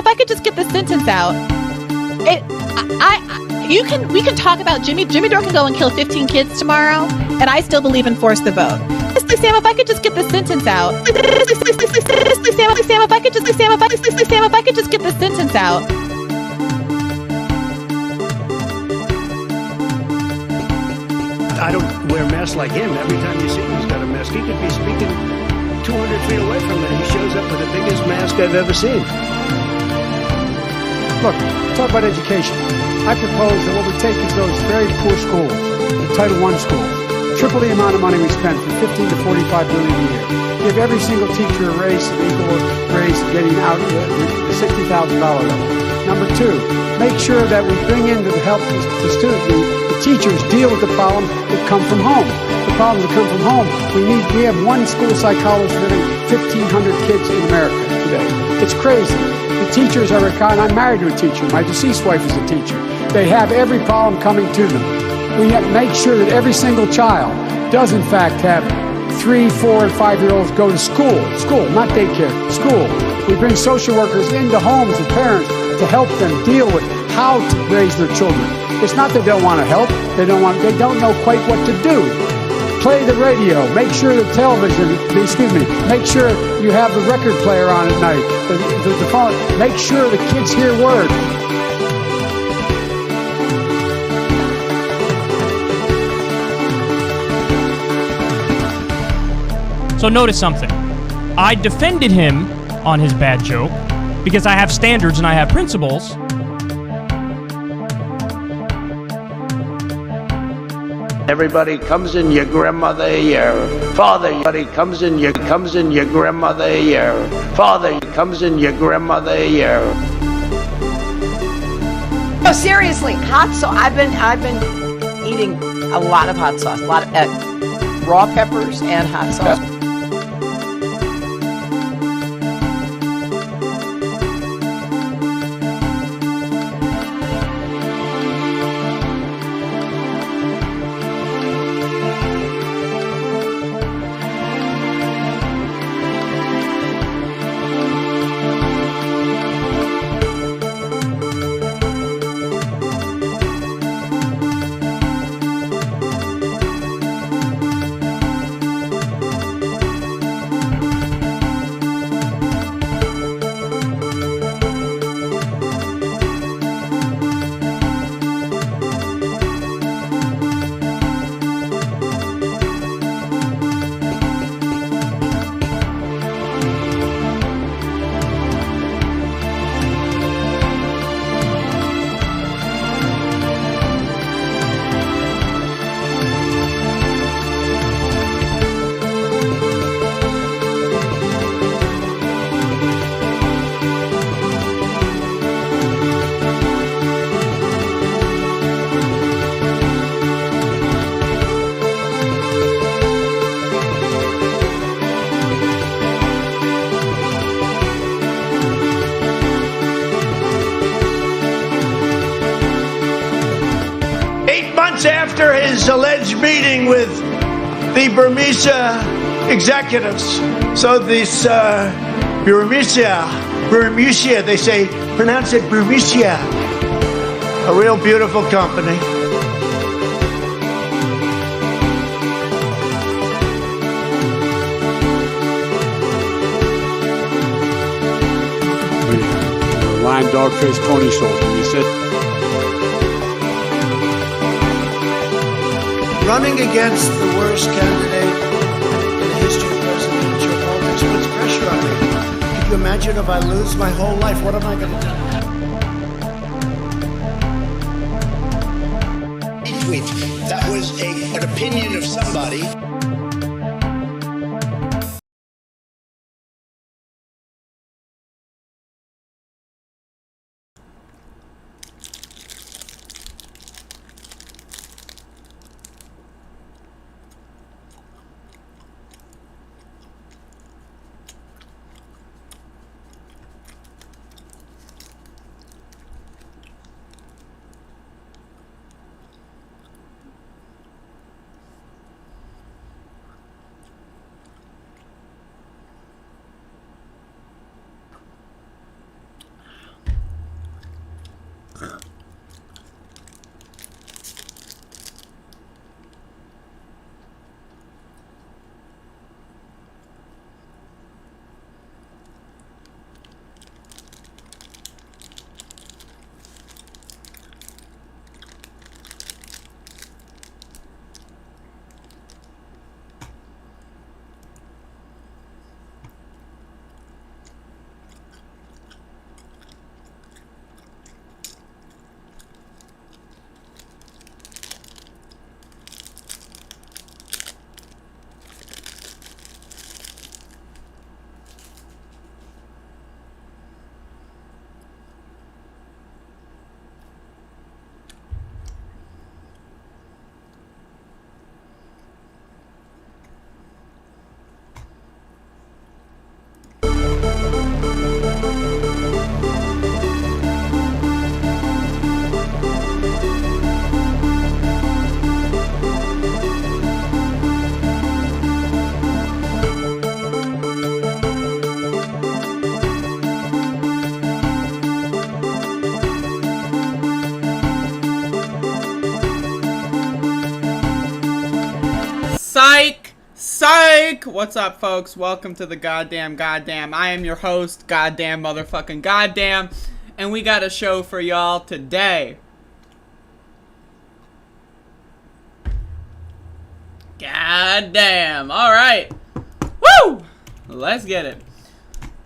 if I could just get this sentence out. We can talk about Jimmy Dore can go and kill 15 kids tomorrow, and I still believe in force the vote. Please, Sam, if I could just get this sentence out. Please, Sam, if I could just get this sentence out. I don't wear masks like him. Every time you see him, he's got a mask. He could be speaking 200 feet away from me. He shows up with the biggest mask I've ever seen. Look, talk about education. I propose that what we take is those very poor schools, the Title I schools, triple the amount of money we spend from $15 to $45 billion a year. Give every single teacher a raise, an equal raise, getting out the $60,000 level. Number two, make sure that we bring in to help the students, the teachers deal with the problems that come from home. The problems that come from home. We have one school psychologist for every 1,500 kids in America today. It's crazy. The teachers are I'm married to a teacher. My deceased wife is a teacher. They have every problem coming to them. We have to make sure that every single child does in fact have 3, 4, and 5-year-olds go to school, not daycare, school. We bring social workers into homes and parents to help them deal with how to raise their children. It's not that they don't want to help. They don't know quite what to do. Play the radio. Make sure the television, make sure you have the record player on at night. The phone. Make sure the kids hear word. So notice something. I defended him on his bad joke because I have standards and I have principles. Everybody comes in your grandmother, your father. Everybody comes in your grandmother, your father. Comes in your grandmother, your. No, seriously, hot sauce. I've been eating a lot of hot sauce, a lot of raw peppers and hot sauce. After his alleged meeting with the Burmese executives. So this Burmese, they say, pronounce it Burmese. A real beautiful company. Lion dog faced pony soldier. He said, running against the worst candidate in the history of presidential politics puts pressure on me. Can you imagine if I lose my whole life? What am I going to do? Tweet. That was an opinion of somebody. Psych! Psych! What's up, folks? Welcome to the goddamn. I am your host, goddamn motherfucking goddamn. And we got a show for y'all today. Goddamn. Alright. Woo! Let's get it.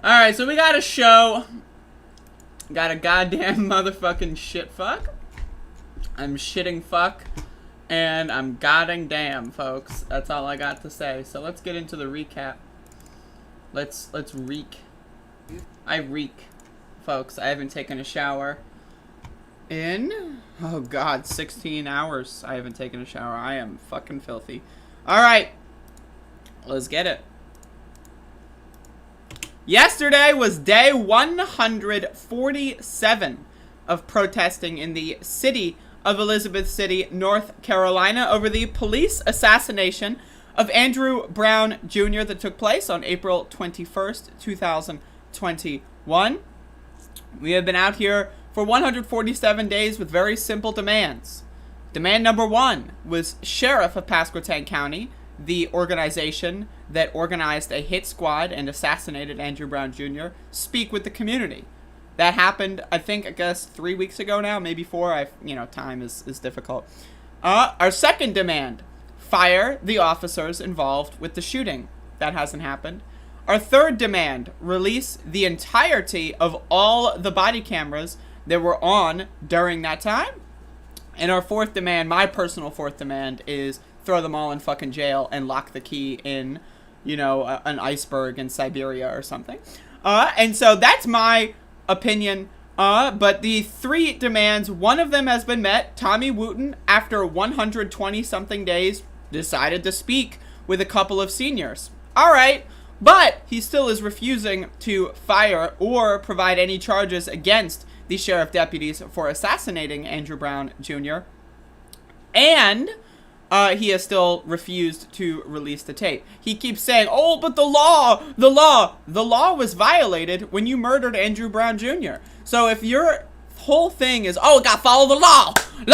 Alright, so we got a show. Got a goddamn motherfucking shit fuck. I'm shitting fuck. And I'm godding damn, folks. That's all I got to say. So let's get into the recap. Let's reek. I reek, folks. I haven't taken a shower in, oh god, 16 hours. I haven't taken a shower. I am fucking filthy. Alright. Let's get it. Yesterday was day 147 of protesting in the city of Elizabeth City, North Carolina, over the police assassination of Andrew Brown Jr. that took place on April 21st, 2021. We have been out here for 147 days with very simple demands. Demand number one was Sheriff of Pasquotank County, the organization that organized a hit squad and assassinated Andrew Brown Jr., speak with the community. That happened, I guess 3 weeks ago now, maybe 4. Time is difficult. Our second demand, fire the officers involved with the shooting. That hasn't happened. Our third demand, release the entirety of all the body cameras that were on during that time. And our fourth demand, my personal fourth demand, is throw them all in fucking jail and lock the key in, an iceberg in Siberia or something. And so that's my opinion, but the three demands, one of them has been met. Tommy Wooten, after 120 something days, decided to speak with a couple of seniors. Alright, but he still is refusing to fire or provide any charges against the sheriff deputies for assassinating Andrew Brown Jr. And he has still refused to release the tape. He keeps saying, oh, but the law was violated when you murdered Andrew Brown Jr. So if your whole thing is, oh, gotta follow the law and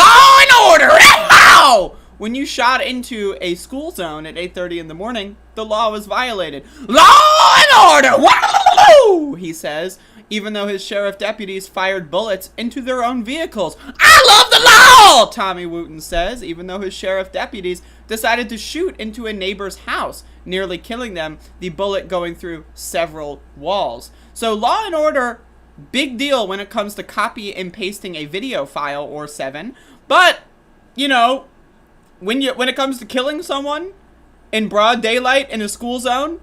order, ow! When you shot into a school zone at 8:30 in the morning, the law was violated. Law and order, woo! He says, even though his sheriff deputies fired bullets into their own vehicles. I love the law, Tommy Wooten says, even though his sheriff deputies decided to shoot into a neighbor's house, nearly killing them, the bullet going through several walls. So law and order, big deal when it comes to copy and pasting a video file or 7. But, when it comes to killing someone in broad daylight in a school zone,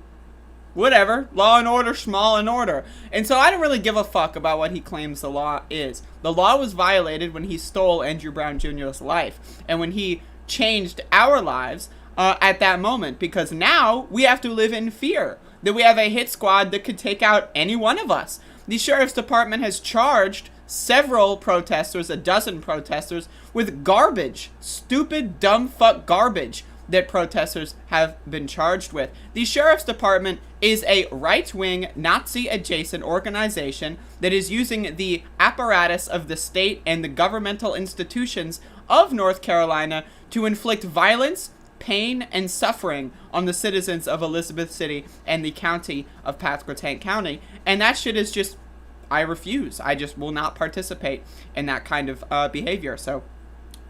whatever. Law and order, small and order. And so I don't really give a fuck about what he claims the law is. The law was violated when he stole Andrew Brown Jr.'s life. And when he changed our lives at that moment. Because now we have to live in fear that we have a hit squad that could take out any one of us. The sheriff's department has charged several protesters, a dozen protesters, with garbage. Stupid, dumb fuck garbage that protesters have been charged with. The sheriff's department is a right-wing, Nazi-adjacent organization that is using the apparatus of the state and the governmental institutions of North Carolina to inflict violence, pain, and suffering on the citizens of Elizabeth City and the county of Pasquotank County. And that shit is just, I refuse. I just will not participate in that kind of behavior. So,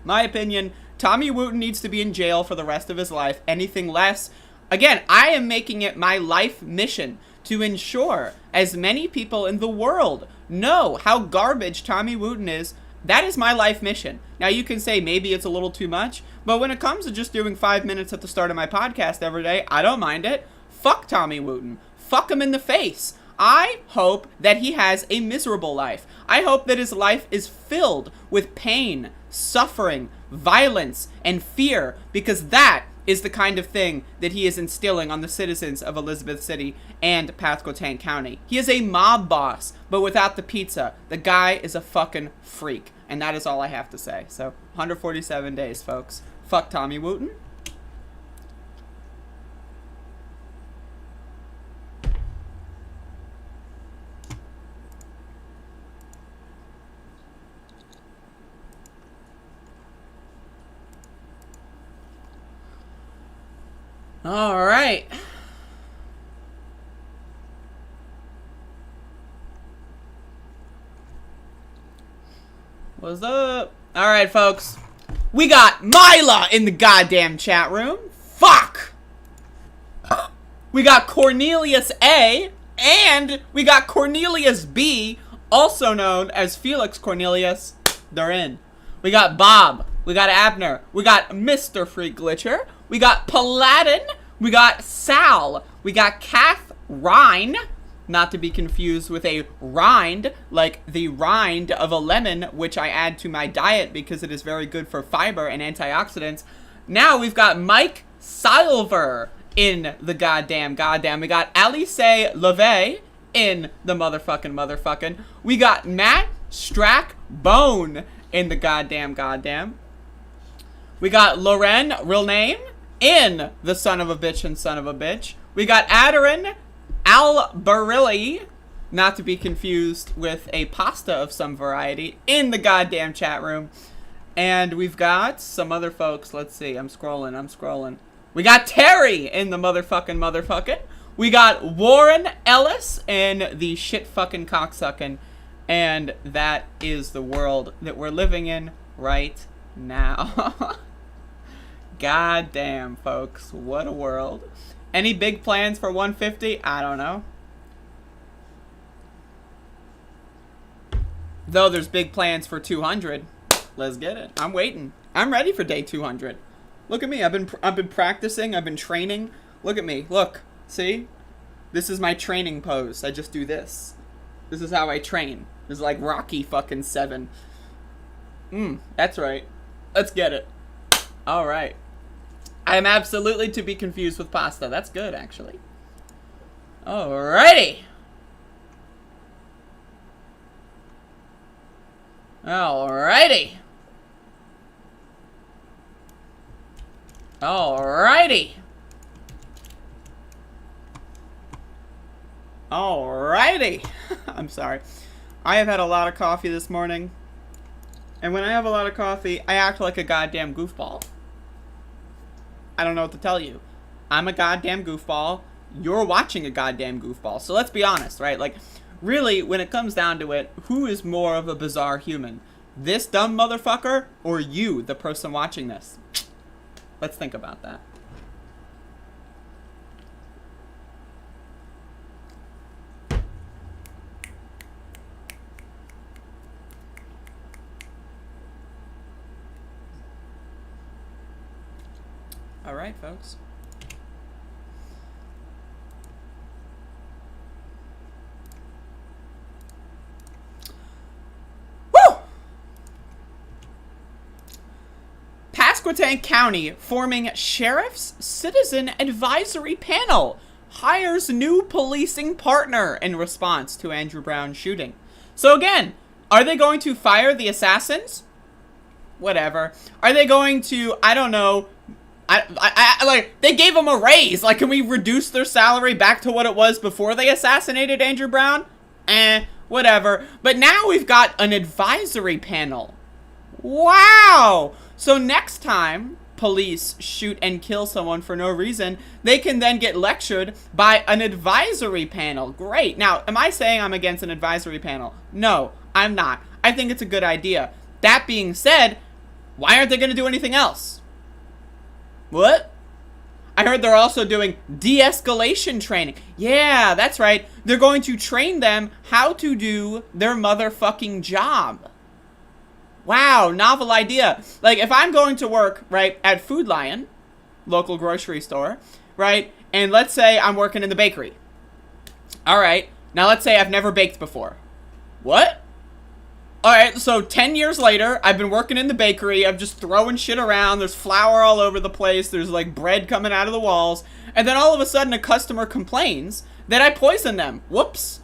my opinion, Tommy Wooten needs to be in jail for the rest of his life. Anything less, again, I am making it my life mission to ensure as many people in the world know how garbage Tommy Wooten is. That is my life mission. Now, you can say maybe it's a little too much, but when it comes to just doing 5 minutes at the start of my podcast every day, I don't mind it. Fuck Tommy Wooten. Fuck him in the face. I hope that he has a miserable life. I hope that his life is filled with pain, suffering, violence, and fear, because that is the kind of thing that he is instilling on the citizens of Elizabeth City and Pasquotank County. He is a mob boss, but without the pizza. The guy is a fucking freak. And that is all I have to say. So, 147 days, folks. Fuck Tommy Wooten. All right. What's up? All right, folks. We got Mila in the goddamn chat room. Fuck. We got Cornelius A. And we got Cornelius B, also known as Felix Cornelius. They're in. We got Bob. We got Abner. We got Mr. Free Glitcher. We got Paladin. We got Sal. We got Kath Rind. Not to be confused with a rind, like the rind of a lemon, which I add to my diet because it is very good for fiber and antioxidants. Now we've got Mike Silver in the goddamn. We got Alice LeVay in the motherfucking. We got Matt Strack Bone in the goddamn. We got Loren, real name, in the son of a bitch. We got Adarin Albarilli, not to be confused with a pasta of some variety, in the goddamn chat room. And we've got some other folks. Let's see. I'm scrolling. We got Terry in the motherfucking. We got Warren Ellis in the shit fucking cocksucking. And that is the world that we're living in right now. God damn, folks. What a world. Any big plans for 150? I don't know. Though there's big plans for 200. Let's get it. I'm waiting. I'm ready for day 200. Look at me. I've been practicing. I've been training. Look at me. Look. See? This is my training pose. I just do this. This is how I train. This is like Rocky fucking 7. That's right. Let's get it. All right. I am absolutely to be confused with pasta. That's good, actually. Alrighty. Alrighty. Alrighty. Alrighty. I'm sorry. I have had a lot of coffee this morning. And when I have a lot of coffee, I act like a goddamn goofball. I don't know what to tell you. I'm a goddamn goofball. You're watching a goddamn goofball. So let's be honest, right? Like, really, when it comes down to it, who is more of a bizarre human? This dumb motherfucker or you, the person watching this? Let's think about that. All right, folks. Woo! Pasquotank County forming Sheriff's Citizen Advisory Panel hires new policing partner in response to Andrew Brown's shooting. So again, are they going to fire the assassins? Whatever. Are they going to, I don't know, like, they gave them a raise. Like, can we reduce their salary back to what it was before they assassinated Andrew Brown? Whatever. But now we've got an advisory panel. Wow! So next time police shoot and kill someone for no reason, they can then get lectured by an advisory panel. Great. Now, am I saying I'm against an advisory panel? No, I'm not. I think it's a good idea. That being said, why aren't they going to do anything else? What? I heard they're also doing de-escalation training. Yeah, that's right. They're going to train them how to do their motherfucking job. Wow, novel idea. Like, if I'm going to work, right, at Food Lion, local grocery store, right, and let's say I'm working in the bakery. All right, now let's say I've never baked before. What? Alright, so 10 years later, I've been working in the bakery, I'm just throwing shit around, there's flour all over the place, there's like bread coming out of the walls, and then all of a sudden a customer complains that I poisoned them. Whoops.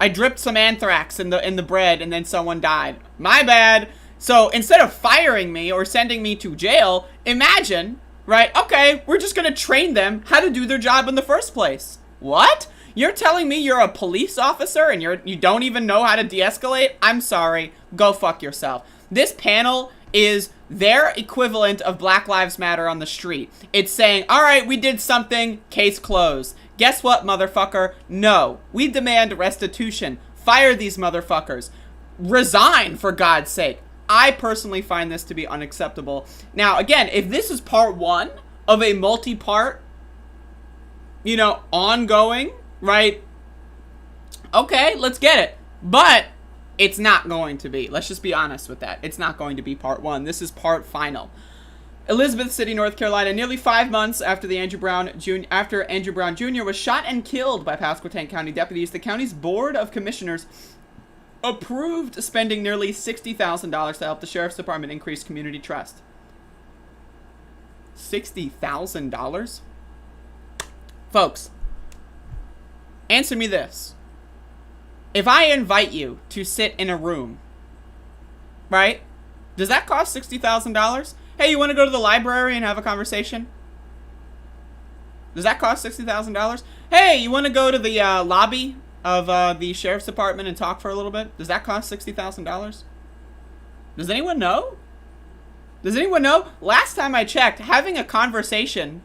I dripped some anthrax in the bread and then someone died. My bad. So instead of firing me or sending me to jail, imagine, right, okay, we're just gonna train them how to do their job in the first place. What? You're telling me you're a police officer and you don't even know how to de-escalate? I'm sorry. Go fuck yourself. This panel is their equivalent of Black Lives Matter on the street. It's saying, all right, we did something, case closed. Guess what, motherfucker? No. We demand restitution. Fire these motherfuckers. Resign, for God's sake. I personally find this to be unacceptable. Now, again, if this is part one of a multi-part, you know, ongoing, right? Okay, let's get it. But it's not going to be. Let's just be honest with that. It's not going to be part one. This is part final. Elizabeth City, North Carolina, nearly 5 months after Andrew Brown Jr. was shot and killed by Pasquotank County deputies, the county's Board of Commissioners approved spending nearly $60,000 to help the Sheriff's Department increase community trust. $60,000? Folks, answer me this. If I invite you to sit in a room, right? Does that cost $60,000? Hey, you want to go to the library and have a conversation? Does that cost $60,000? Hey, you want to go to the lobby of the Sheriff's Department and talk for a little bit? Does that cost $60,000? Does anyone know? Does anyone know? Last time I checked, having a conversation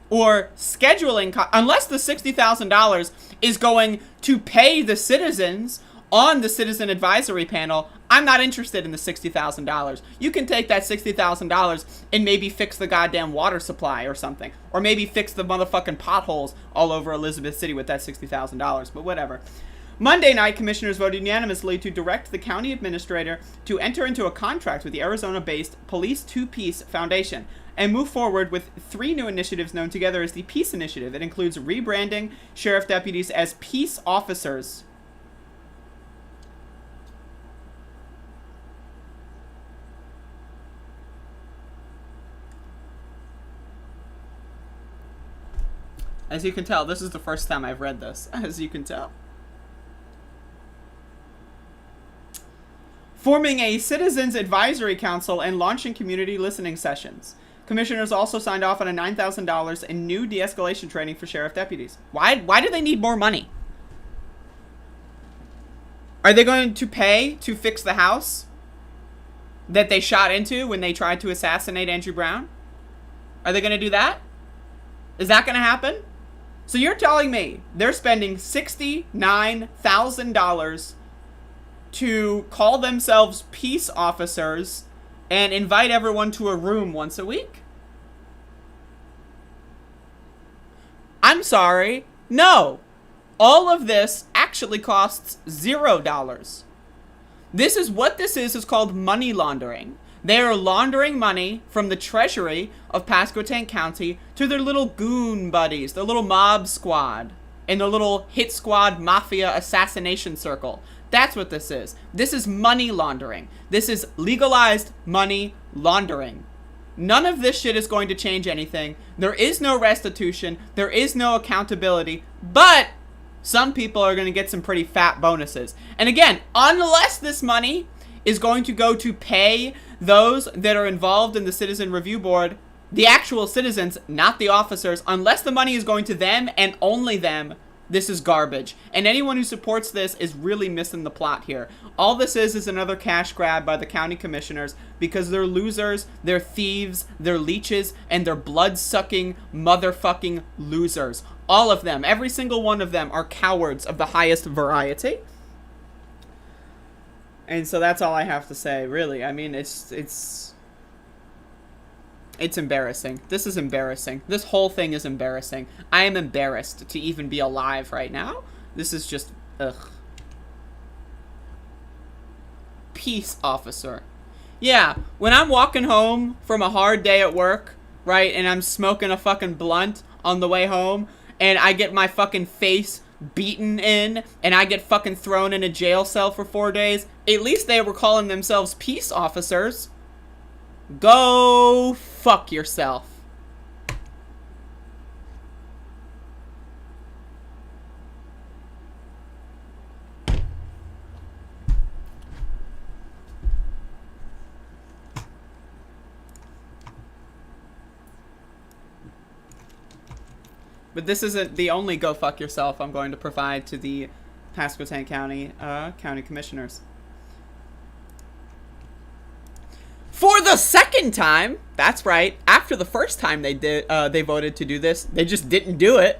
or scheduling, unless the $60,000 is going to pay the citizens on the citizen advisory panel, I'm not interested in the $60,000. You can take that $60,000 and maybe fix the goddamn water supply or something. Or maybe fix the motherfucking potholes all over Elizabeth City with that $60,000, but whatever. Monday night, commissioners voted unanimously to direct the county administrator to enter into a contract with the Arizona-based Police Two Peace Foundation and move forward with 3 new initiatives known together as the Peace Initiative. It includes rebranding sheriff deputies as peace officers. As you can tell, this is the first time I've read this, as you can tell. Forming a Citizens Advisory Council and launching community listening sessions. Commissioners also signed off on a $9,000 in new de-escalation training for sheriff deputies. Why do they need more money? Are they going to pay to fix the house that they shot into when they tried to assassinate Andrew Brown? Are they going to do that? Is that going to happen? So you're telling me they're spending $69,000 to call themselves peace officers and invite everyone to a room once a week? I'm sorry. No. All of this actually costs $0. This is what this is called money laundering. They are laundering money from the treasury of Pasquotank County to their little goon buddies, their little mob squad, and their little hit squad mafia assassination circle. That's what this is. This is money laundering. This is legalized money laundering. None of this shit is going to change anything. There is no restitution. There is no accountability. But some people are going to get some pretty fat bonuses. And again, unless this money is going to go to pay those that are involved in the Citizen Review Board, the actual citizens, not the officers, unless the money is going to them and only them, this is garbage. And anyone who supports this is really missing the plot here. All this is another cash grab by the county commissioners because they're losers, they're thieves, they're leeches, and they're blood-sucking motherfucking losers. All of them, every single one of them are cowards of the highest variety. And so that's all I have to say, really. I mean, it's embarrassing. This is embarrassing. This whole thing is embarrassing. I am embarrassed to even be alive right now. This is just, ugh. Peace officer. Yeah, when I'm walking home from a hard day at work, right, and I'm smoking a fucking blunt on the way home, and I get my fucking face beaten in, and I get fucking thrown in a jail cell for 4 days, at least they were calling themselves peace officers. Go fuck yourself. But this isn't the only go fuck yourself I'm going to provide to the Pasquotank County County Commissioners. For the the second time, that's right, after the first time they voted to do this, they just didn't do it.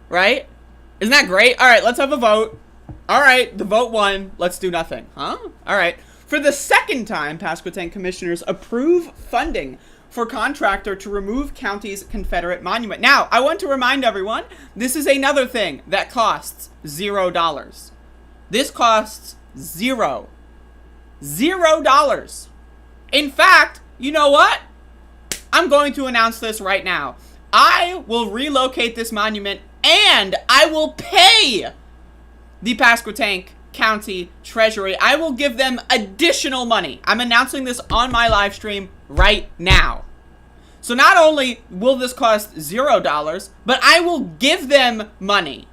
Right? Isn't that great? All right, let's have a vote. All right, the vote won. Let's do nothing. Huh? All right. For the second time, Pasquotank commissioners approve funding for contractor to remove county's Confederate monument. Now, I want to remind everyone, this is another thing that costs $0. This costs $0. In fact, you know what? I'm going to announce this right now. I will relocate this monument and I will pay the Pasquotank County Treasury. I will give them additional money. I'm announcing this on my live stream right now. So not only will this cost $0, but I will give them money.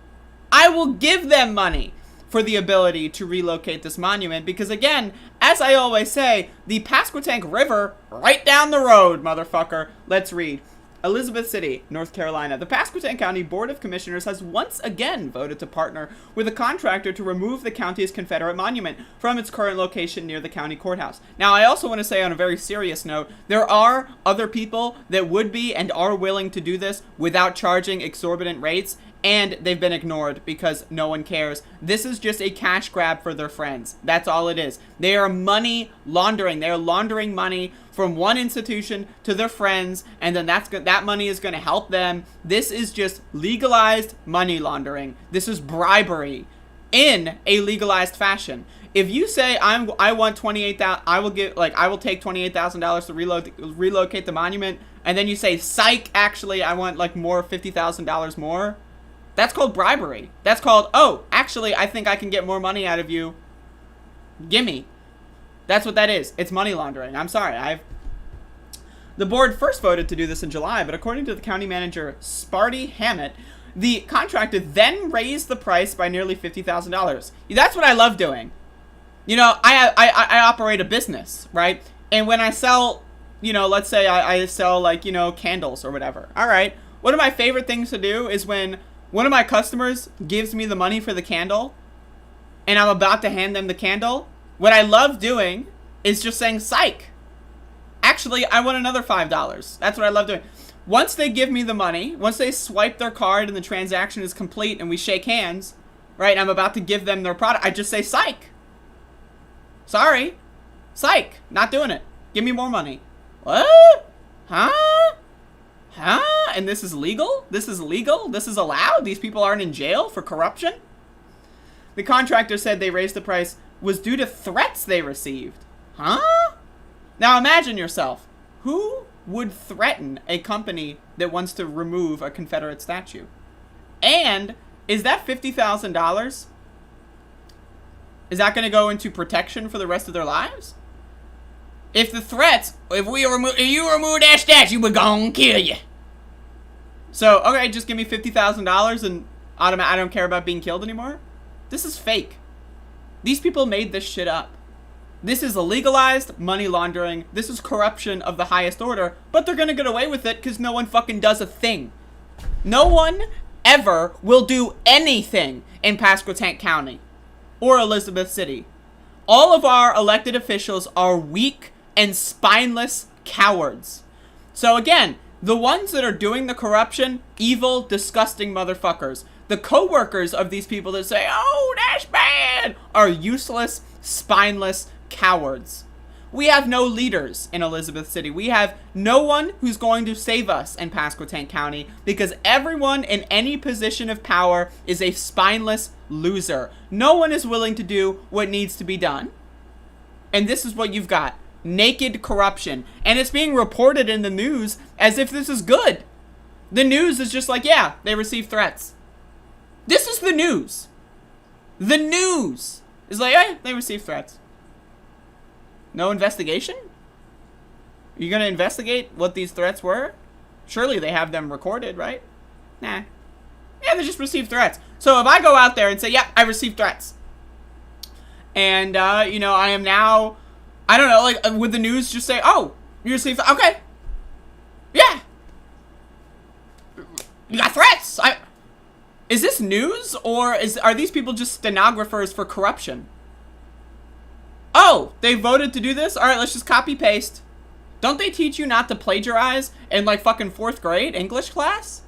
I will give them money for the ability to relocate this monument because, again, as I always say, the Pasquotank River right down the road, motherfucker. Let's read. Elizabeth City, North Carolina. The Pasquotank County Board of Commissioners has once again voted to partner with a contractor to remove the county's Confederate monument from its current location near the county courthouse. Now, I also want to say on a very serious note, there are other people that would be and are willing to do this without charging exorbitant rates, and they've been ignored because no one cares. This is just a cash grab for their friends. That's all it is. They are money laundering. They are laundering money from one institution to their friends, and then that money is going to help them. This is just legalized money laundering. This is bribery in a legalized fashion. If you say I want $28,000, I will take $28,000 to relocate the monument, and then you say psych, actually I want like more, $50,000 more. That's called bribery. That's called, oh, actually, I think I can get more money out of you. Gimme. That's what that is. It's money laundering. I'm sorry. The board first voted to do this in July, but according to the county manager, Sparty Hammett, the contractor then raised the price by nearly $50,000. That's what I love doing. You know, I operate a business, right? And when I sell, you know, let's say I sell, like, you know, candles or whatever. All right. One of my favorite things to do is when one of my customers gives me the money for the candle and I'm about to hand them the candle, what I love doing is just saying, psych. Actually, I want another $5. That's what I love doing. Once they give me the money, once they swipe their card and the transaction is complete and we shake hands, right, I'm about to give them their product, I just say, psych. Sorry. Psych. Not doing it. Give me more money. What? Huh? Huh? And this is legal? This is legal? This is allowed? These people aren't in jail for corruption? The contractor said they raised the price was due to threats they received. Huh? Now imagine yourself. Who would threaten a company that wants to remove a Confederate statue? And is that $50,000? Is that going to go into protection for the rest of their lives? If the threats, if you remove that statue, we're gonna kill you. So, okay, just give me $50,000 and I don't care about being killed anymore? This is fake. These people made this shit up. This is legalized money laundering. This is corruption of the highest order, but they're gonna get away with it because no one fucking does a thing. No one ever will do anything in Pasquotank County or Elizabeth City. All of our elected officials are weak and spineless cowards. So again, the ones that are doing the corruption, evil, disgusting motherfuckers. The co-workers of these people that say, oh, that's bad, are useless, spineless cowards. We have no leaders in Elizabeth City. We have no one who's going to save us in Pasquotank County because everyone in any position of power is a spineless loser. No one is willing to do what needs to be done. And this is what you've got. Naked corruption. And it's being reported in the news as if this is good. The news is just like, yeah, they received threats. This is the news. The news is like, hey, they received threats. No investigation? Are you going to investigate what these threats were? Surely they have them recorded, right? Nah. Yeah, they just received threats. So if I go out there and say, yeah, I received threats. And, you know, I am now, I don't know, like, would the news just say, oh, you received, okay. Yeah. You got threats. Is this news, or are these people just stenographers for corruption? Oh, they voted to do this? All right, let's just copy paste. Don't they teach you not to plagiarize in like fucking 4th grade English class?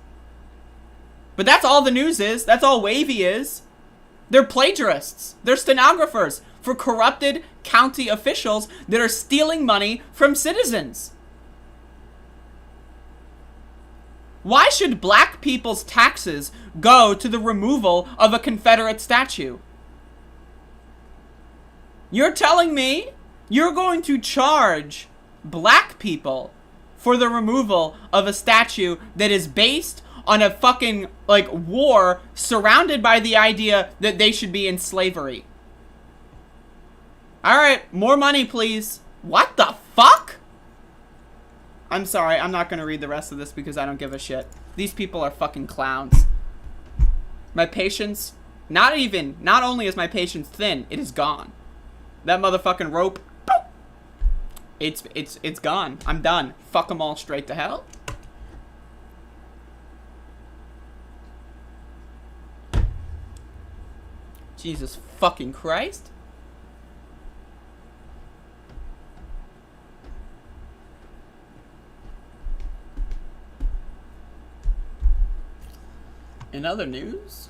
But that's all the news is. That's all Wavy is. They're plagiarists. They're stenographers for corrupted county officials that are stealing money from citizens. Why should black people's taxes go to the removal of a Confederate statue? You're telling me you're going to charge black people for the removal of a statue that is based on a fucking, like, war surrounded by the idea that they should be in slavery? Alright, more money, please. What the fuck? I'm sorry, I'm not gonna read the rest of this because I don't give a shit. These people are fucking clowns. My patience, not only is my patience thin, it is gone. That motherfucking rope, it's gone. I'm done. Fuck them all straight to hell. Jesus fucking Christ. In other news,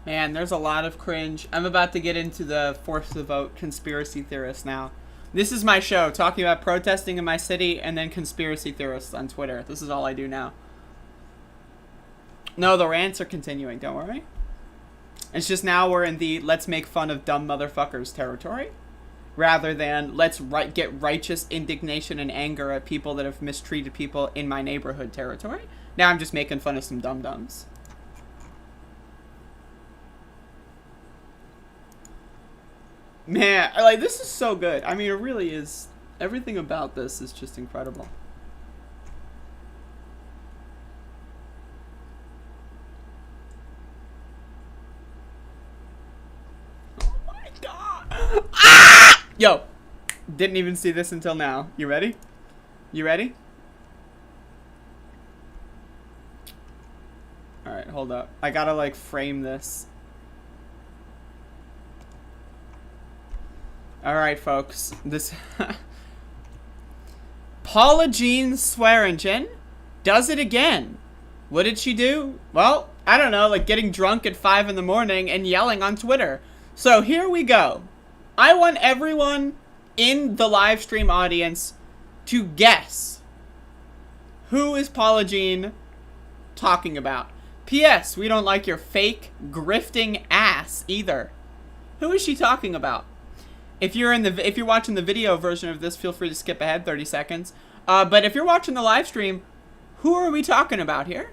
man, there's a lot of cringe. I'm about to get into the force the vote conspiracy theorists now. This is my show, talking about protesting in my city and then conspiracy theorists on Twitter. This is all I do now. No, the rants are continuing, don't worry. It's just now we're in the let's make fun of dumb motherfuckers territory, rather than let's get righteous indignation and anger at people that have mistreated people in my neighborhood territory. Now I'm just making fun of some dum-dums. Man, like, this is so good. I mean, it really is. Everything about this is just incredible. Oh my god. Ah! Yo, didn't even see this until now. You ready? You ready? Alright, hold up. I gotta, like, frame this. Alright, folks. This... Paula Jean Swearingen does it again. What did she do? Well, I don't know, like getting drunk at 5 in the morning and yelling on Twitter. So here we go. I want everyone in the live stream audience to guess who is Paula Jean talking about. P.S. We don't like your fake grifting ass either. Who is she talking about? If you're watching the video version of this, feel free to skip ahead 30 seconds. But if you're watching the live stream, who are we talking about here?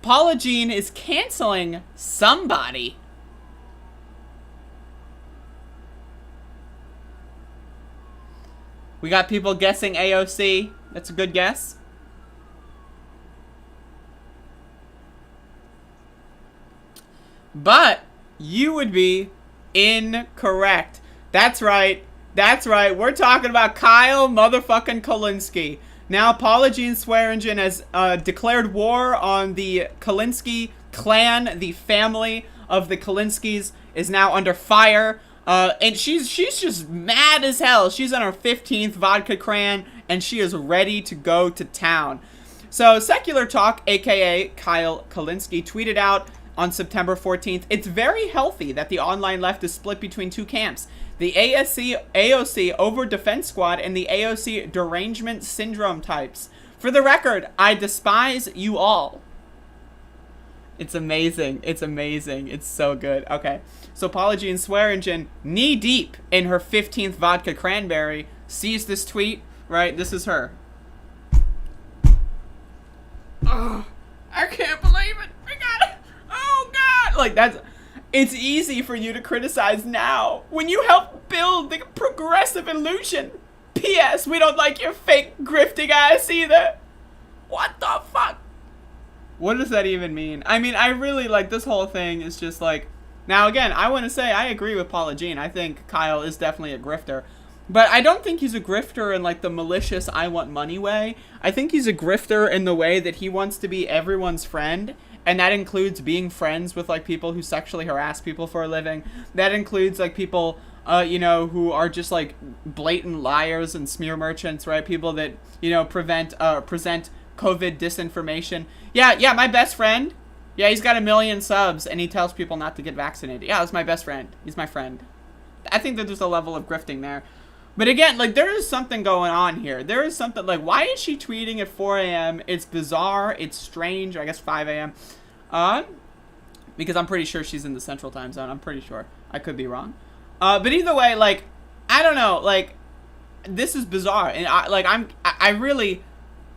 Paula Jean is canceling somebody. We got people guessing AOC. That's a good guess. But you would be incorrect. That's right. That's right. We're talking about Kyle motherfucking Kulinski. Now, Paula Jean Swearingen has declared war on the Kulinski clan. The family of the Kulinskis is now under fire. And she's just mad as hell. She's on her 15th vodka cran, and she is ready to go to town. So, Secular Talk, a.k.a. Kyle Kulinski, tweeted out on September 14th, "It's very healthy that the online left is split between two camps. The AOC over defense squad and the AOC derangement syndrome types. For the record, I despise you all." It's amazing. It's amazing. It's so good. Okay. So Paula Jean Swearingen, knee deep in her 15th vodka cranberry, sees this tweet, right? This is her. Oh, I can't believe it. I got it. Oh, God. Like, it's easy for you to criticize now when you help build the progressive illusion. P.S. We don't like your fake grifting ass either. What the fuck? What does that even mean? I mean, I really like this whole thing is just like, now again, I want to say I agree with Paula Jean. I think Kyle is definitely a grifter, but I don't think he's a grifter in like the malicious I want money way. I think he's a grifter in the way that he wants to be everyone's friend, and that includes being friends with like people who sexually harass people for a living. That includes like people you know, who are just like blatant liars and smear merchants, right? People that, you know, present COVID disinformation. Yeah, my best friend. Yeah, he's got 1 million subs and he tells people not to get vaccinated. Yeah, that's my best friend. He's my friend. I think that there's a level of grifting there. But again, like, there is something going on here. There is something, like, why is she tweeting at 4 a.m.? It's bizarre. It's strange. I guess 5 a.m. Because I'm pretty sure she's in the Central Time Zone. I'm pretty sure. I could be wrong. But either way, like, I don't know. Like, this is bizarre. And, I really...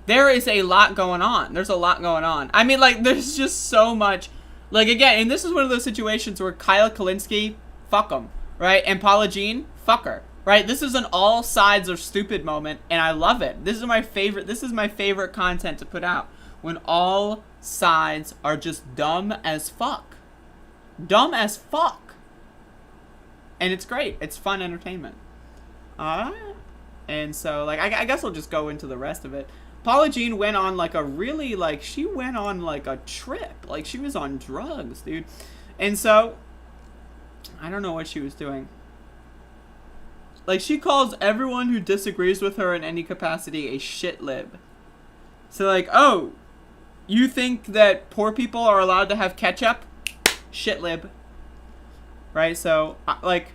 There is a lot going on. There's a lot going on. I mean, like, there's just so much. Like, again, and this is one of those situations where Kyle Kalinske, fuck him, right? And Paula Jean, fuck her, right? This is an all sides are stupid moment, and I love it. This is my favorite content to put out. When all sides are just dumb as fuck. Dumb as fuck. And it's great. It's fun entertainment. And so, like, I guess we'll just go into the rest of it. Paula Jean went on like a really, like, she went on like a trip. Like, she was on drugs, dude. And so, I don't know what she was doing. Like, she calls everyone who disagrees with her in any capacity a shit lib. So, like, oh, you think that poor people are allowed to have ketchup? Shit lib. Right? So, like,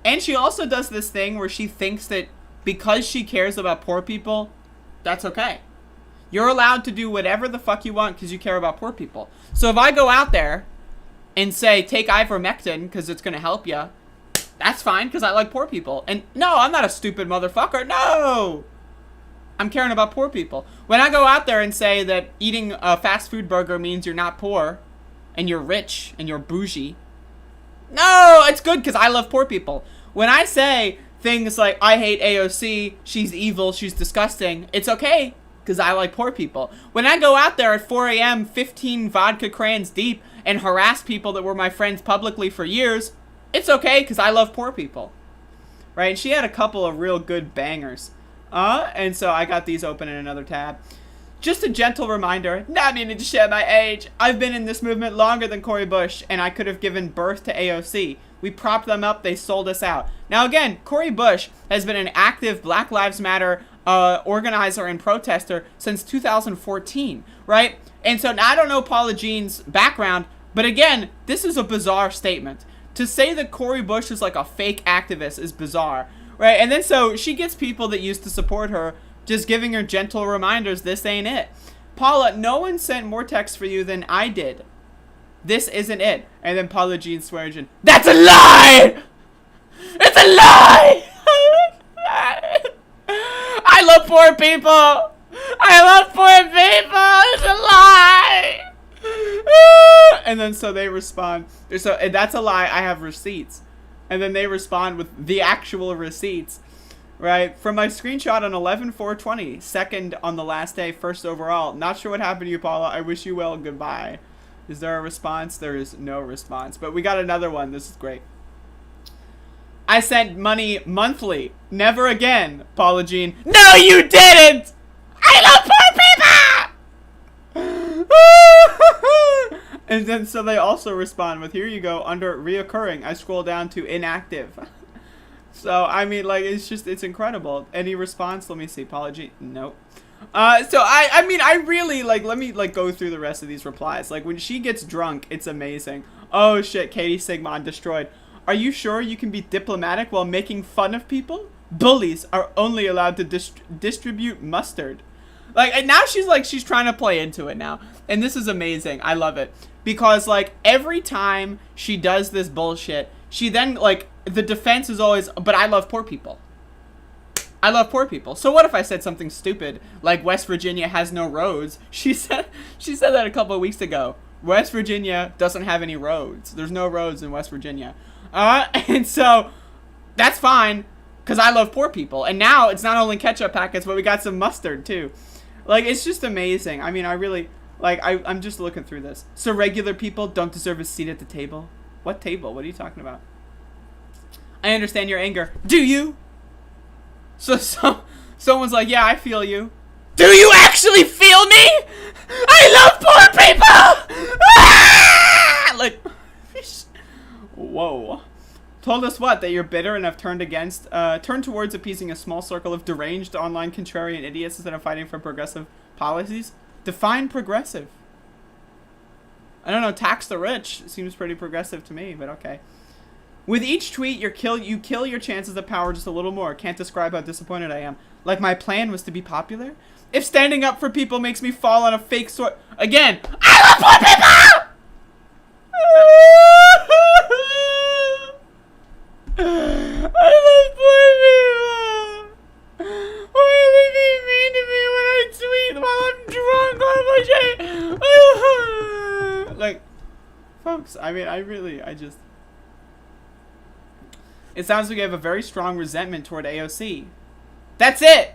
and she also does this thing where she thinks that because she cares about poor people, that's okay. You're allowed to do whatever the fuck you want because you care about poor people. So if I go out there and say, take ivermectin because it's going to help you, that's fine because I like poor people. And no, I'm not a stupid motherfucker. No! I'm caring about poor people. When I go out there and say that eating a fast food burger means you're not poor and you're rich and you're bougie, no, it's good because I love poor people. When I say things like, I hate AOC, she's evil, she's disgusting, it's okay. Because I like poor people. When I go out there at 4 a.m., 15 vodka crayons deep, and harass people that were my friends publicly for years, it's okay because I love poor people. Right? And she had a couple of real good bangers. And so I got these open in another tab. Just a gentle reminder, not meaning to share my age, I've been in this movement longer than Cori Bush, and I could have given birth to AOC. We propped them up, they sold us out. Now again, Cori Bush has been an active Black Lives Matter organizer and protester since 2014, right? And so now I don't know Paula Jean's background, but again, this is a bizarre statement. To say that Cori Bush is like a fake activist is bizarre, right? And then so she gets people that used to support her just giving her gentle reminders, this ain't it. Paula, no one sent more texts for you than I did. This isn't it. And then Paula Jean Swearingen, that's a lie! It's a lie! I love poor people! I love poor people! It's a lie! And then so they respond. So that's a lie. I have receipts. And then they respond with the actual receipts. Right? From my screenshot on 11/4/20, second on the last day, first overall. Not sure what happened to you, Paula. I wish you well. Goodbye. Is there a response? There is no response. But we got another one. This is great. I sent money monthly. Never again, Paula Jean. No, you didn't! I love poor people! And then so they also respond with, here you go, under reoccurring. I scroll down to inactive. So, I mean, like, it's incredible. Any response? Let me see. Paula Jean. Nope. So I mean, I really, like, let me, like, go through the rest of these replies. Like, when she gets drunk, it's amazing. Oh, shit. Katie Sigmund destroyed. Are you sure you can be diplomatic while making fun of people? Bullies are only allowed to distribute mustard. Like, and now she's trying to play into it now. And this is amazing. I love it. because, like, every time she does this bullshit, she then, like, the defense is always, but I love poor people. I love poor people. So what if I said something stupid, like West Virginia has no roads? She said that a couple of weeks ago. West Virginia doesn't have any roads. There's no roads in West Virginia. And so that's fine, because I love poor people. And now it's not only ketchup packets, but we got some mustard, too. Like, it's just amazing. I mean, I really, like, I'm just looking through this. So regular people don't deserve a seat at the table? What table? What are you talking about? I understand your anger. Do you? So someone's like, yeah, I feel you. Do you actually feel me? I love poor people! Ah! Like, whoa. Told us what? That you're bitter and have turned towards appeasing a small circle of deranged online contrarian idiots instead of fighting for progressive policies? Define progressive. I don't know, tax the rich seems pretty progressive to me, but okay. With each tweet, you kill your chances of power just a little more. Can't describe how disappointed I am. Like my plan was to be popular? If standing up for people makes me fall on a fake sword... Again, I love poor people! I love poor people! Why are they being mean to me when I tweet while I'm drunk on my shit? Like, folks, I mean, I just... It sounds like you have a very strong resentment toward AOC. That's it!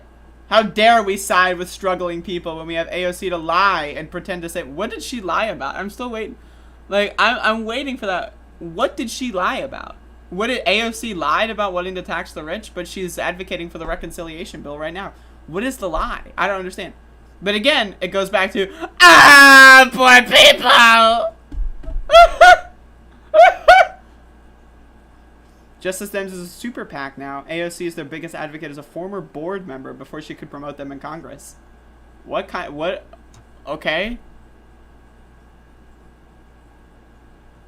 How dare we side with struggling people when we have AOC to lie and pretend to say, what did she lie about? I'm still waiting. Like, I'm waiting for that. What did she lie about? What did AOC lied about wanting to tax the rich, but she's advocating for the reconciliation bill right now? What is the lie? I don't understand. But again, it goes back to, poor people! Justice Dems is a super PAC now. AOC is their biggest advocate as a former board member before she could promote them in Congress. What kind? What? Okay.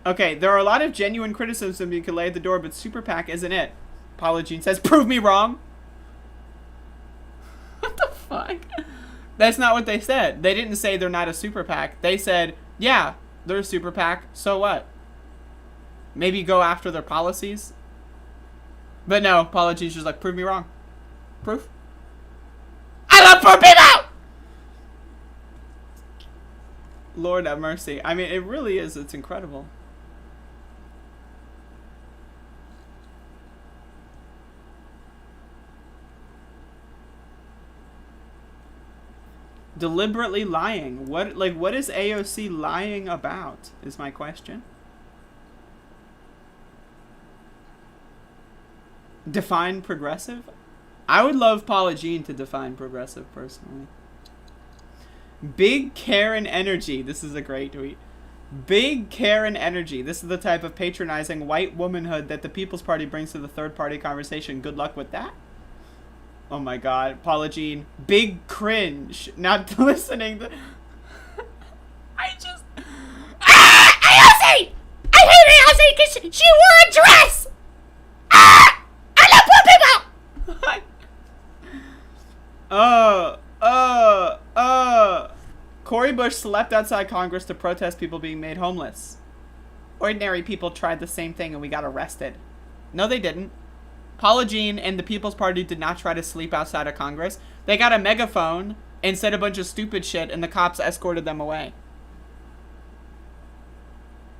Okay, there are a lot of genuine criticisms you can lay at the door, but super PAC isn't it. Paula Jean says, prove me wrong. What the fuck? That's not what they said. They didn't say they're not a super PAC. They said, yeah, they're a super PAC, so what? Maybe go after their policies? But no, Paula Jean's just like, prove me wrong. Proof? I love poor people! Lord have mercy. I mean, it really is. It's incredible. Deliberately lying. What is AOC lying about, is my question. Define progressive? I would love Paula Jean to define progressive, personally. Big Karen energy. This is a great tweet. Big Karen energy. This is the type of patronizing white womanhood that the People's Party brings to the third party conversation. Good luck with that. Oh my god. Paula Jean. Big cringe. Not listening. I just... AOC! I hate AOC because she wore a dress! Cory Bush slept outside Congress to protest people being made homeless. Ordinary people tried the same thing and we got arrested. No, they didn't. Paula Jean and the People's Party did not try to sleep outside of Congress. They got a megaphone and said a bunch of stupid shit and the cops escorted them away.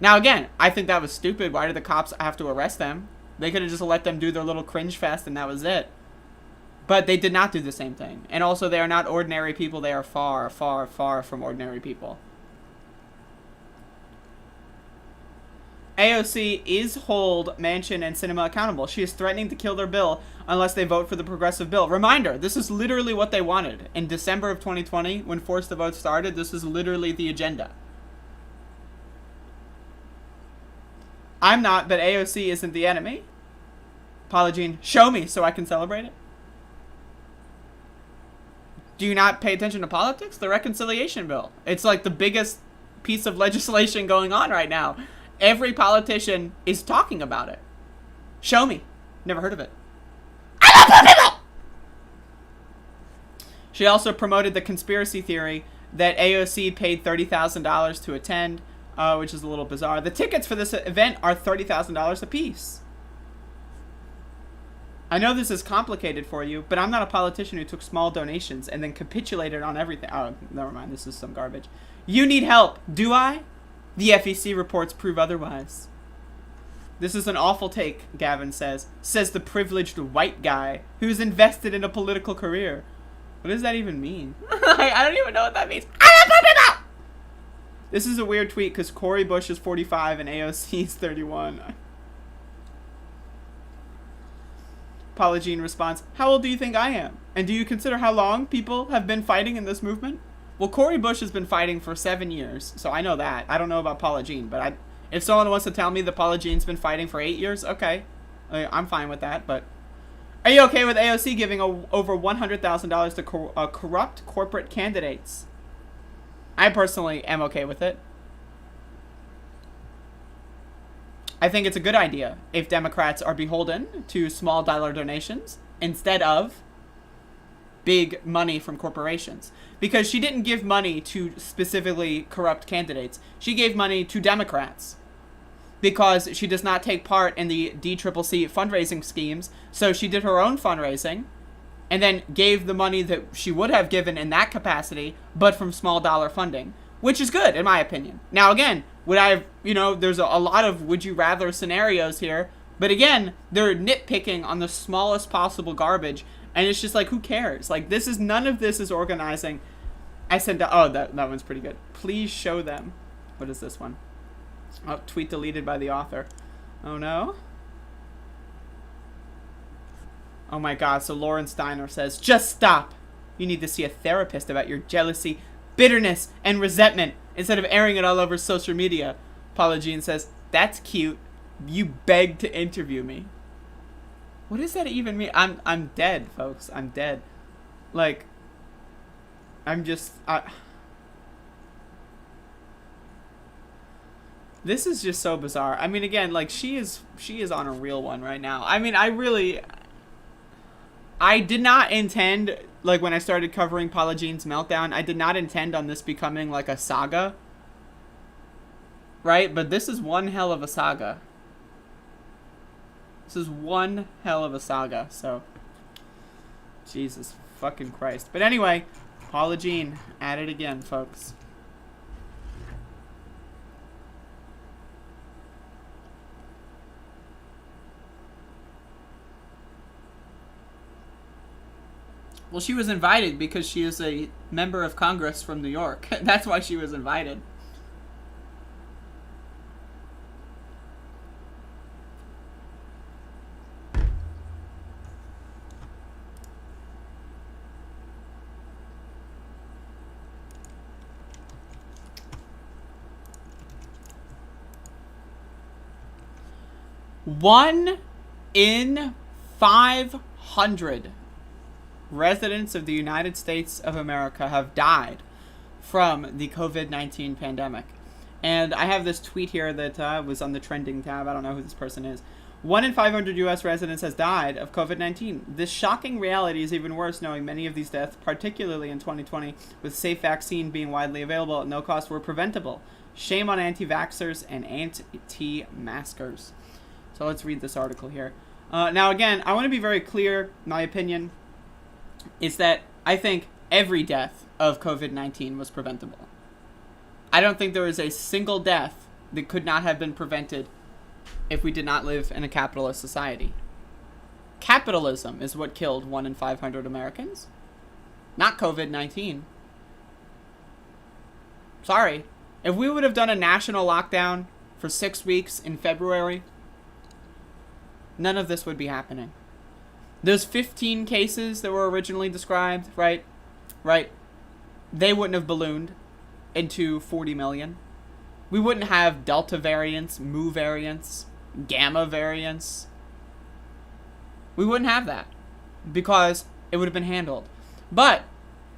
Now again, I think that was stupid. Why did the cops have to arrest them? They could have just let them do their little cringe fest and that was it. But they did not do the same thing. And also, they are not ordinary people. They are far, far, far from ordinary people. AOC is hold Manchin and Sinema accountable. She is threatening to kill their bill unless they vote for the progressive bill. Reminder, this is literally what they wanted. In December of 2020, when Force the Vote started, this is literally the agenda. I'm not, but AOC isn't the enemy. Paula Jean, show me so I can celebrate it. Do you not pay attention to politics? The reconciliation bill. It's like the biggest piece of legislation going on right now. Every politician is talking about it. Show me. Never heard of it. I love poor people! She also promoted the conspiracy theory that AOC paid $30,000 to attend. which is a little bizarre. The tickets for this event are $30,000 a piece. I know this is complicated for you, but I'm not a politician who took small donations and then capitulated on everything. Oh, never mind. This is some garbage. You need help, do I? The FEC reports prove otherwise. This is an awful take, Gavin says. Says the privileged white guy who's invested in a political career. What does that even mean? I don't even know what that means. This is a weird tweet because Cori Bush is 45 and AOC is 31. Paula Jean responds, how old do you think I am? And do you consider how long people have been fighting in this movement? Well, Cori Bush has been fighting for 7 years, so I know that. I don't know about Paula Jean, but if someone wants to tell me that Paula Jean's been fighting for 8 years, okay. I'm fine with that, but... Are you okay with AOC giving over $100,000 to corrupt corporate candidates? I personally am okay with it. I think it's a good idea if Democrats are beholden to small dollar donations instead of big money from corporations. Because she didn't give money to specifically corrupt candidates. She gave money to Democrats. Because she does not take part in the DCCC fundraising schemes. So she did her own fundraising. And then gave the money that she would have given in that capacity, but from small dollar funding. Which is good, in my opinion. Now, again, would I have, there's a lot of would you rather scenarios here. But again, they're nitpicking on the smallest possible garbage. And it's just like, who cares? Like, none of this is organizing. I said, oh, that one's pretty good. Please show them. What is this one? Oh, tweet deleted by the author. Oh, no. Oh, my God. So Lauren Steiner says, just stop. You need to see a therapist about your jealousy, bitterness, and resentment instead of airing it all over social media. Paula Jean says, that's cute. You begged to interview me. What does that even mean? I'm dead, folks. I'm dead. Like, I'm just... This is just so bizarre. I mean, again, like, she is on a real one right now. I mean, I did not intend, like, when I started covering Paula Jean's meltdown, I did not intend on this becoming, like, a saga. Right? But this is one hell of a saga. This is one hell of a saga, so... Jesus fucking Christ. But anyway, Paula Jean, at it again, folks. Well, she was invited because she is a member of Congress from New York. That's why she was invited. One in 500 residents of the United States of America have died from the COVID-19 pandemic. And I have this tweet here that was on the trending tab. I don't know who this person is. 1 in 500 U.S. residents has died of COVID-19. This shocking reality is even worse knowing many of these deaths, particularly in 2020, with safe vaccine being widely available at no cost, were preventable. Shame on anti-vaxxers and anti-maskers. So let's read this article here. Now, again, I want to be very clear. My opinion is that I think every death of COVID-19 was preventable. I don't think there is a single death that could not have been prevented if we did not live in a capitalist society. Capitalism is what killed 1 in 500 Americans, not COVID-19. Sorry. If we would have done a national lockdown for 6 weeks in February, none of this would be happening. Those 15 cases that were originally described, right? They wouldn't have ballooned into 40 million. We wouldn't have Delta variants, Mu variants, Gamma variants. We wouldn't have that because it would have been handled. But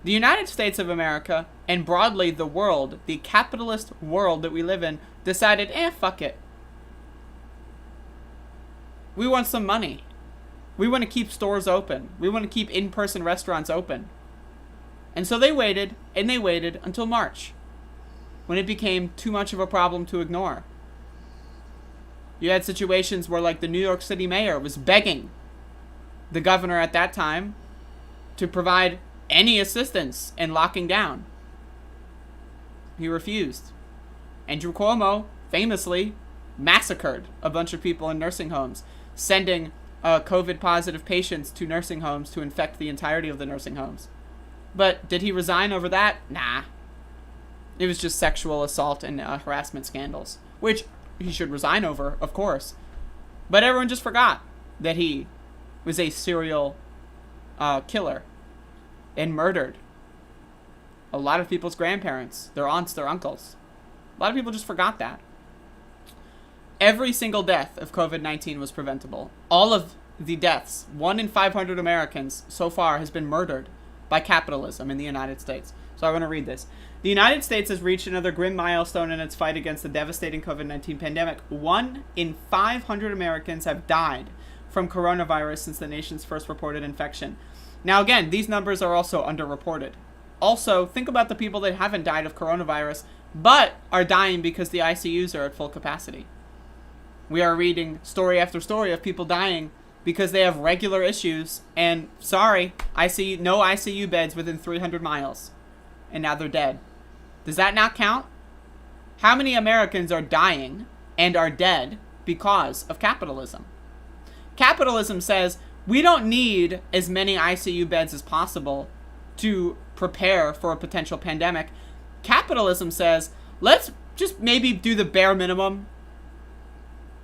the United States of America and broadly the world, the capitalist world that we live in, decided, fuck it. We want some money. We want to keep stores open. We want to keep in-person restaurants open. And so they waited, and they waited until March. when it became too much of a problem to ignore. You had situations where, like, the New York City mayor was begging the governor at that time to provide any assistance in locking down. He refused. Andrew Cuomo famously massacred a bunch of people in nursing homes, sending COVID-positive patients to nursing homes to infect the entirety of the nursing homes. But did he resign over that? Nah. It was just sexual assault and harassment scandals, which he should resign over, of course. But everyone just forgot that he was a serial killer and murdered a lot of people's grandparents, their aunts, their uncles. A lot of people just forgot that. Every single death of COVID-19 was preventable. All of the deaths, 1 in 500 Americans so far, has been murdered by capitalism in the United States. So I want to read this. The United States has reached another grim milestone in its fight against the devastating COVID-19 pandemic. 1 in 500 Americans have died from coronavirus since the nation's first reported infection. Now again, these numbers are also underreported. Also, think about the people that haven't died of coronavirus, but are dying because the ICUs are at full capacity. We are reading story after story of people dying because they have regular issues, and sorry, no ICU beds within 300 miles, and now they're dead. Does that not count? How many Americans are dying and are dead because of capitalism? Capitalism says we don't need as many ICU beds as possible to prepare for a potential pandemic. Capitalism says, let's just maybe do the bare minimum.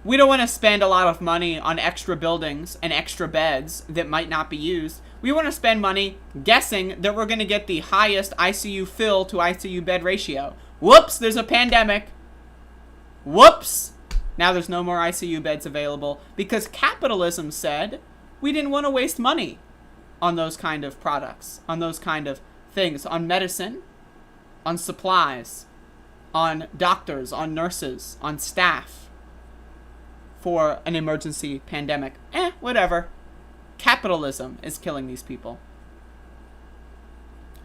We don't want to spend a lot of money on extra buildings and extra beds that might not be used. We want to spend money guessing that we're going to get the highest ICU fill to ICU bed ratio. Whoops, there's a pandemic. Whoops. Now there's no more ICU beds available because capitalism said we didn't want to waste money on those kind of products, on those kind of things, on medicine, on supplies, on doctors, on nurses, on staff for an emergency pandemic. Whatever. Capitalism is killing these people.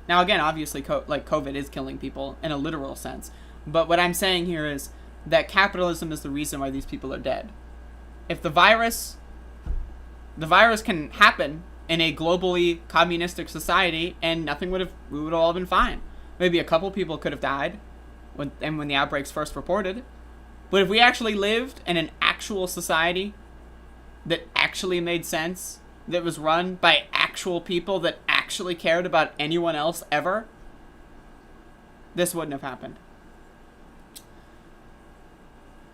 Now again, obviously, COVID is killing people in a literal sense. But what I'm saying here is that capitalism is the reason why these people are dead. If the virus can happen in a globally communistic society and we would have all been fine. Maybe a couple people could have died when the outbreaks first reported. But if we actually lived in an actual society that actually made sense, that was run by actual people that actually cared about anyone else ever, this wouldn't have happened.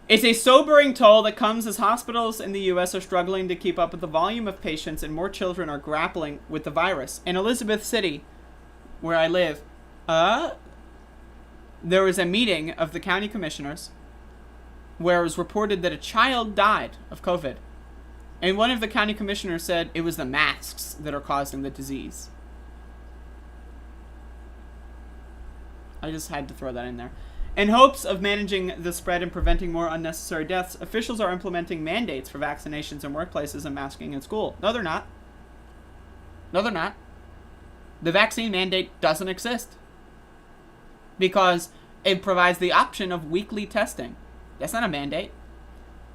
It's a sobering toll that comes as hospitals in the U.S. are struggling to keep up with the volume of patients and more children are grappling with the virus. In Elizabeth City, where I live, there was a meeting of the county commissioners where it was reported that a child died of COVID. And one of the county commissioners said it was the masks that are causing the disease. I just had to throw that in there. In hopes of managing the spread and preventing more unnecessary deaths, officials are implementing mandates for vaccinations in workplaces and masking in school. No, they're not. No, they're not. The vaccine mandate doesn't exist because it provides the option of weekly testing. That's not a mandate.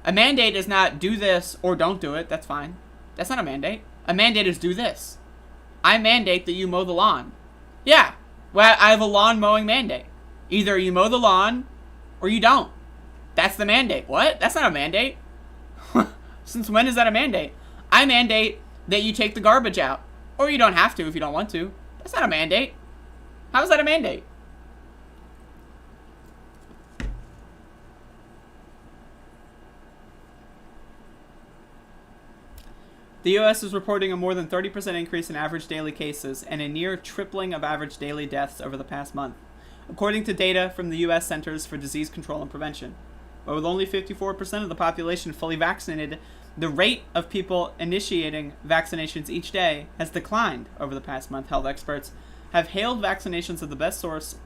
A mandate is not do this or don't do it. That's fine. That's not a mandate. A mandate is do this. I mandate that you mow the lawn. Yeah. Well, I have a lawn mowing mandate. Either you mow the lawn or you don't. That's the mandate. What? That's not a mandate. Since when is that a mandate? I mandate that you take the garbage out. Or you don't have to if you don't want to. That's not a mandate. How is that a mandate? The U.S. is reporting a more than 30% increase in average daily cases and a near tripling of average daily deaths over the past month, according to data from the U.S. Centers for Disease Control and Prevention. But with only 54% of the population fully vaccinated, the rate of people initiating vaccinations each day has declined over the past month. Health experts have hailed vaccinations as the best source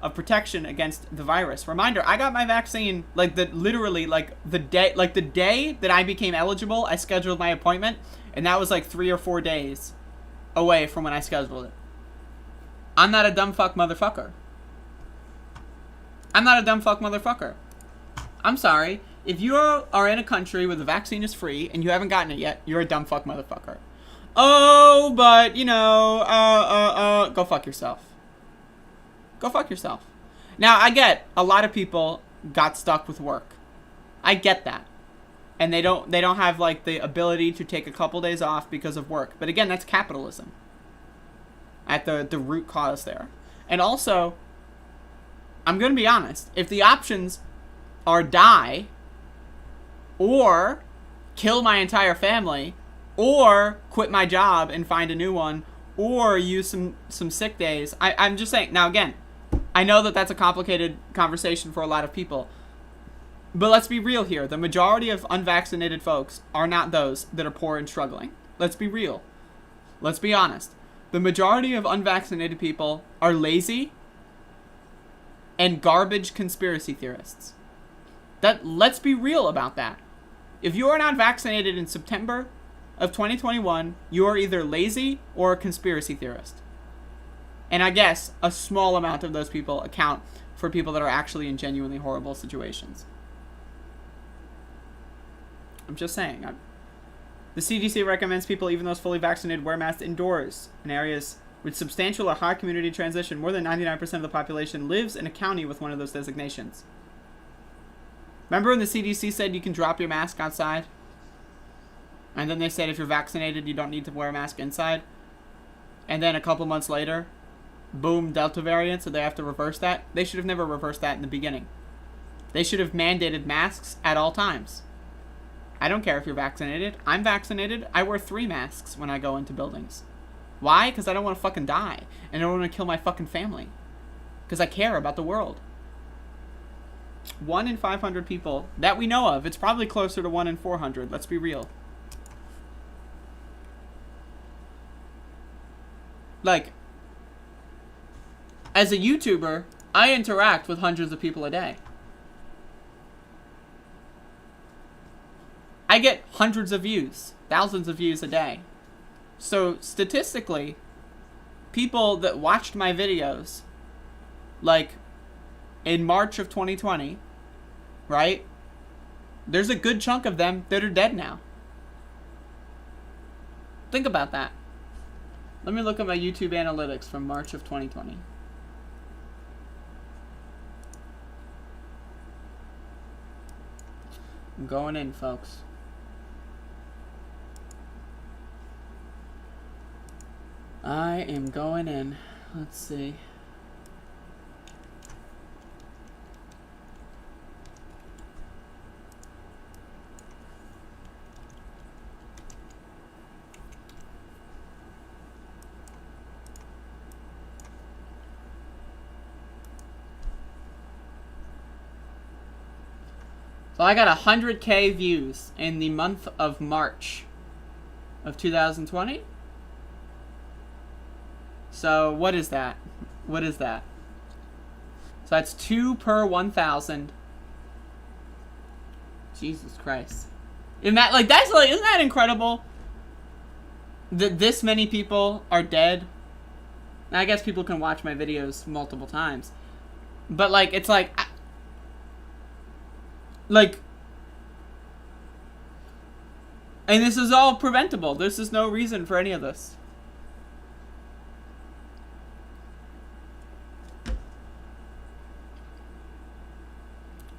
of protection against the virus. Reminder, I got my vaccine the day that I became eligible. I scheduled my appointment, and that was 3 or 4 days away from when I scheduled it. I'm not a dumb fuck motherfucker. I'm not a dumb fuck motherfucker. I'm sorry. If you are in a country where the vaccine is free and you haven't gotten it yet, you're a dumb fuck motherfucker. Oh, but, you know, go fuck yourself. Go fuck yourself. Now, I get a lot of people got stuck with work. I get that. And they don't have, like, the ability to take a couple days off because of work. But again, that's capitalism. At the root cause there. And also, I'm going to be honest. If the options are die, or kill my entire family, or quit my job and find a new one, or use some sick days, I'm just saying. Now, again, I know that that's a complicated conversation for a lot of people. But let's be real here. The majority of unvaccinated folks are not those that are poor and struggling. Let's be real. Let's be honest. The majority of unvaccinated people are lazy and garbage conspiracy theorists. Let's be real about that. If you are not vaccinated in September of 2021, you are either lazy or a conspiracy theorist. And I guess a small amount of those people account for people that are actually in genuinely horrible situations. I'm just saying. The CDC recommends people, even those fully vaccinated, wear masks indoors in areas with substantial or high community transition. More than 99% of the population lives in a county with one of those designations. Remember when the CDC said you can drop your mask outside? And then they said if you're vaccinated, you don't need to wear a mask inside? And then a couple months later, boom, Delta variant, so they have to reverse that? They should have never reversed that in the beginning. They should have mandated masks at all times. I don't care if you're vaccinated. I'm vaccinated. I wear 3 masks when I go into buildings. Why? Because I don't want to fucking die. And I don't want to kill my fucking family. Because I care about the world. 1 in 500 people that we know of. It's probably closer to 1 in 400. Let's be real. Like, as a YouTuber, I interact with hundreds of people a day. I get hundreds of views, thousands of views a day. So statistically, people that watched my videos, like in March of 2020, right? There's a good chunk of them that are dead now. Think about that. Let me look at my YouTube analytics from March of 2020. I'm going in, folks. I am going in. Let's see. So I got 100K views in the month of March of 2020. So what is that? What is that? So that's 2 per 1,000. Jesus Christ. Isn't that isn't that incredible? That this many people are dead. Now, I guess people can watch my videos multiple times. But like, it's like and this is all preventable. This is no reason for any of this.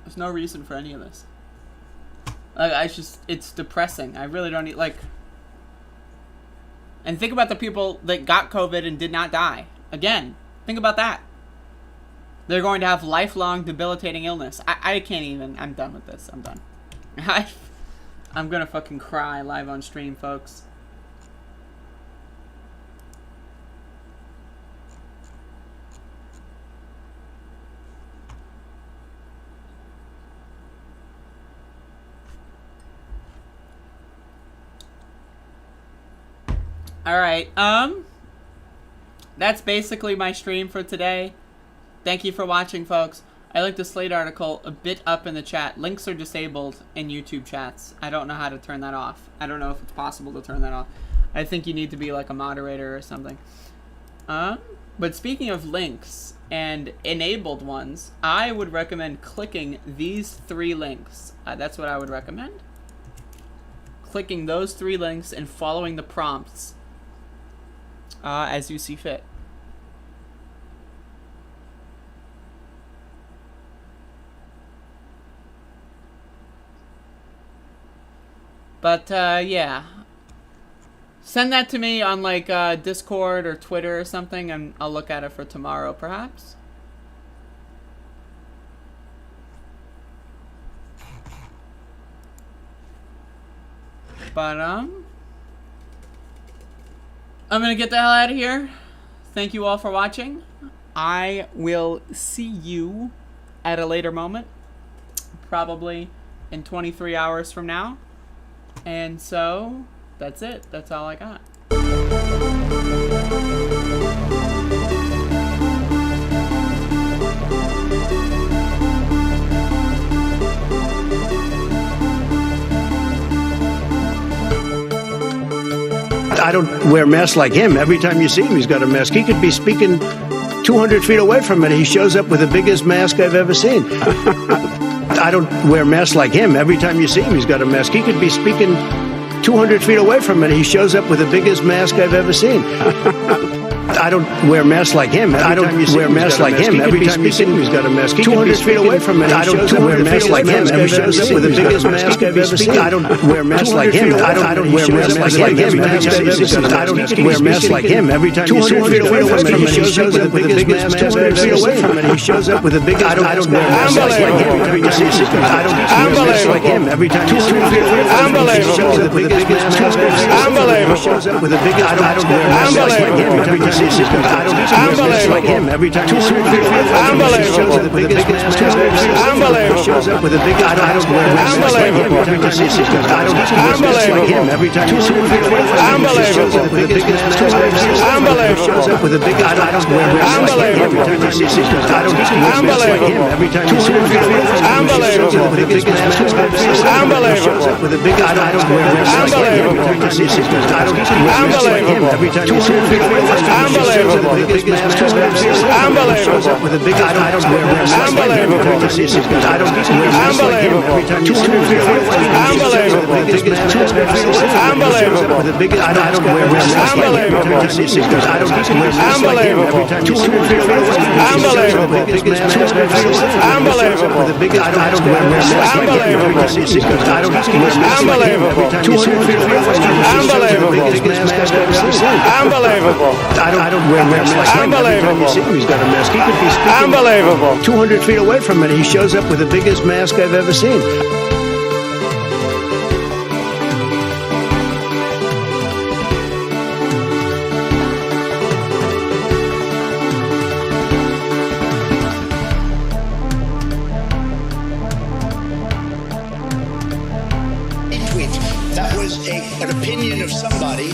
There's no reason for any of this. It's depressing. I really don't need, and think about the people that got COVID and did not die. Again, think about that. They're going to have lifelong debilitating illness. I can't even. I'm done with this. I'm done. I'm gonna fucking cry live on stream, folks. Alright, that's basically my stream for today. Thank you for watching, folks. I linked the Slate article a bit up in the chat. Links are disabled in YouTube chats. I don't know how to turn that off. I don't know if it's possible to turn that off. I think you need to be like a moderator or something. But speaking of links, and enabled ones, I would recommend clicking these 3 links. That's what I would recommend. Clicking those 3 links and following the prompts as you see fit. But yeah, send that to me on like Discord or Twitter or something, and I'll look at it for tomorrow, perhaps. But I'm gonna get the hell out of here. Thank you all for watching. I will see you at a later moment, probably in 23 hours from now. And so, that's it. That's all I got. I don't wear masks like him. Every time you see him, he's got a mask. He could be speaking 200 feet away from it. He shows up with the biggest mask I've ever seen. I don't wear masks like him. Every time you see him, he's got a mask. He could be speaking 200 feet away from it. He shows up with the biggest mask I've ever seen. I don't wear masks like him. I don't wear masks like him. Every time you see him, he's got a mask. 200 feet away from it. I don't wear masks like him. He shows up with the biggest mask I've ever seen. I don't wear masks like him. I don't wear masks like him. I don't wear masks like him. Every time you see him, 200 feet away from it, he shows up with the biggest mask 200 feet away from it. He shows up with the biggest. I don't wear masks like him. Every time you see him, I don't wear masks like him. Every time you see him, 200 feet away from it, he shows up with the biggest mask 200 feet away from it. He shows up with the biggest. I don't wear masks like him. Every time you see him, I don't wear masks like him. Every time you see him, he shows up with the biggest mask 200 feet away. He shows up with the biggest. I don't wear masks like him. Every time you see him, I don't wear masks like him. Every time you see him, he shows up with the biggest mask 200 feet away. He shows up with the biggest. I don't wear masks like him. Every time you see him, I don't wear masks like him. Every time you see him, he shows up with the biggest mask 200 feet away. He shows up with the biggest. I don't wear masks like him. Every time you see him, I don't wear masks like him. Every time you see him, he shows up with the biggest mask 200 feet away. He shows up with the biggest. I don't wear masks like him. Every time you see him, I don't wear masks like him. Every time you see him, he shows up with the biggest mask 200 feet away. He shows up with the biggest. I don't wear masks like him. Every time you see him, I don't wear masks like him. Every time 200 feet away. He shows up with the biggest mask 200 feet away. He shows up with the biggest. I don't wear masks like him. Every time you see him, I don't wear masks like him. Every time 200 feet away. He shows up with the biggest mask I've ever seen. Unbelievable. I don't wear masks like him. Every time you see him, he's got a mask. He could be speaking 200 feet away from it. He shows up with the biggest mask I've ever seen. That was an opinion of somebody.